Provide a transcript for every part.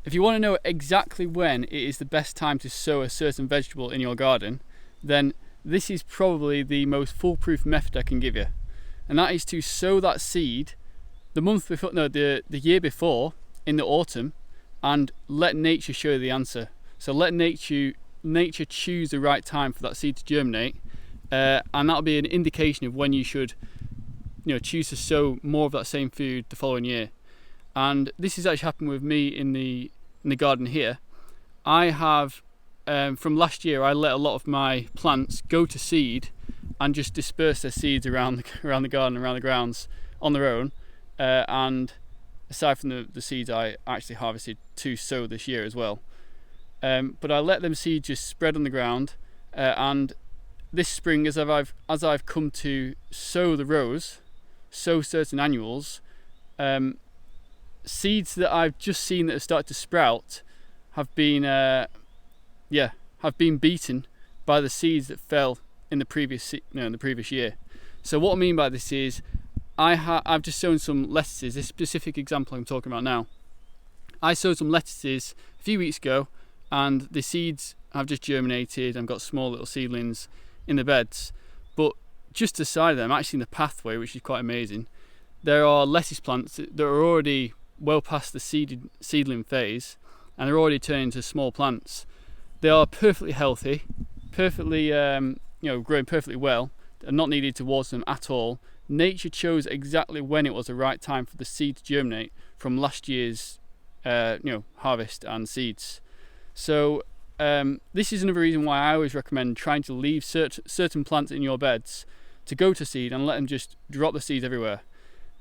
if you want to know exactly when it is the best time to sow a certain vegetable in your garden, then this is probably the most foolproof method I can give you. And that is to sow that seed the year before in the autumn, and let nature show you the answer. So let nature choose the right time for that seed to germinate, and that'll be an indication of when you should choose to sow more of that same food the following year. And this has actually happened with me in the garden here. I have from last year, I let a lot of my plants go to seed and just disperse their seeds around the garden, around the grounds on their own. And aside from the seeds I actually harvested to sow this year as well, but I let them seeds just spread on the ground. And this spring, as I've come to sow the rows, sow certain annuals, seeds that I've just seen that have started to sprout have been beaten by the seeds that fell in the previous year. So what I mean by this is I've just sown some lettuces. This specific example I'm talking about now, I sowed some lettuces a few weeks ago, and the seeds have just germinated. I've got small little seedlings in the beds, but just to the side of them, actually in the pathway, which is quite amazing, there are lettuce plants that are already well past the seedling phase, and they're already turning into small plants. They are perfectly healthy, perfectly growing perfectly well, and not needed to water them at all. Nature chose exactly when it was the right time for the seed to germinate from last year's harvest and seeds. So this is another reason why I always recommend trying to leave certain plants in your beds to go to seed and let them just drop the seeds everywhere.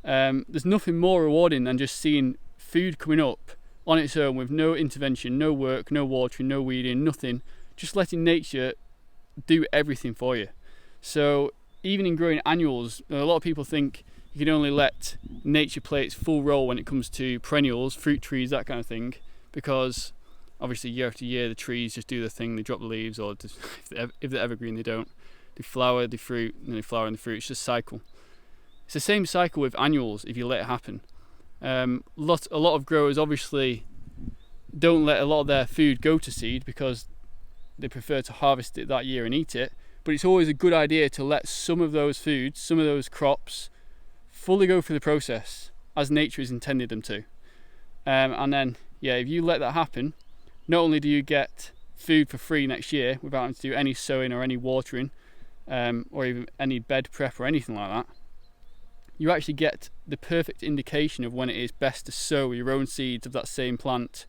There's nothing more rewarding than just seeing food coming up on its own with no intervention, no work, no watering, no weeding, nothing, just letting nature do everything for you. So even in growing annuals, a lot of people think you can only let nature play its full role when it comes to perennials, fruit trees, that kind of thing, because obviously year after year the trees just do their thing. They drop the leaves, or if they're evergreen they don't. They flower, they fruit, and then they flower and the fruit. It's just a cycle. It's the same cycle with annuals if you let it happen. A lot of growers obviously don't let a lot of their food go to seed because they prefer to harvest it that year and eat it, but it's always a good idea to let some of those foods, some of those crops, fully go through the process as nature has intended them to. And then, if you let that happen, not only do you get food for free next year without having to do any sowing or any watering, or even any bed prep or anything like that, you actually get the perfect indication of when it is best to sow your own seeds of that same plant,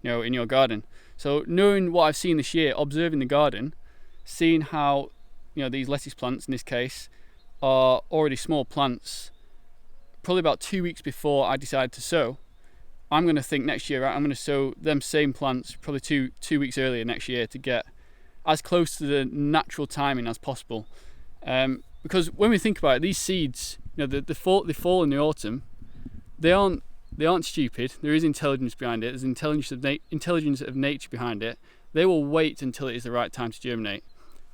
in your garden. So knowing what I've seen this year, observing the garden, seeing how these lettuce plants in this case are already small plants, probably about 2 weeks before I decided to sow, I'm going to think next year, right, I'm going to sow them same plants probably two weeks earlier next year to get as close to the natural timing as possible. Because when we think about it, these seeds, they fall in the autumn. They aren't stupid. There is intelligence behind it. There's intelligence of nature behind it. They will wait until it is the right time to germinate.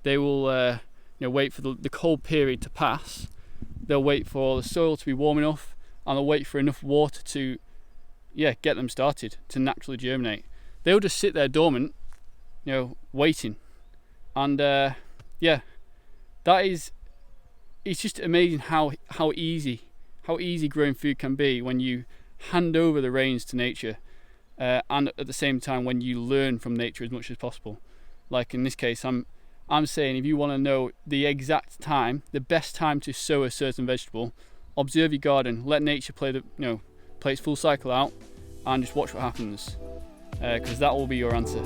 They will wait for the cold period to pass. They'll wait for the soil to be warm enough, and they'll wait for enough water to get them started to naturally germinate. They'll just sit there dormant, waiting. And it's just amazing how easy growing food can be when you hand over the reins to nature, and at the same time when you learn from nature as much as possible. Like in this case, I'm saying if you want to know the exact time, the best time to sow a certain vegetable, observe your garden, let nature play its full cycle out, and just watch what happens, because that will be your answer.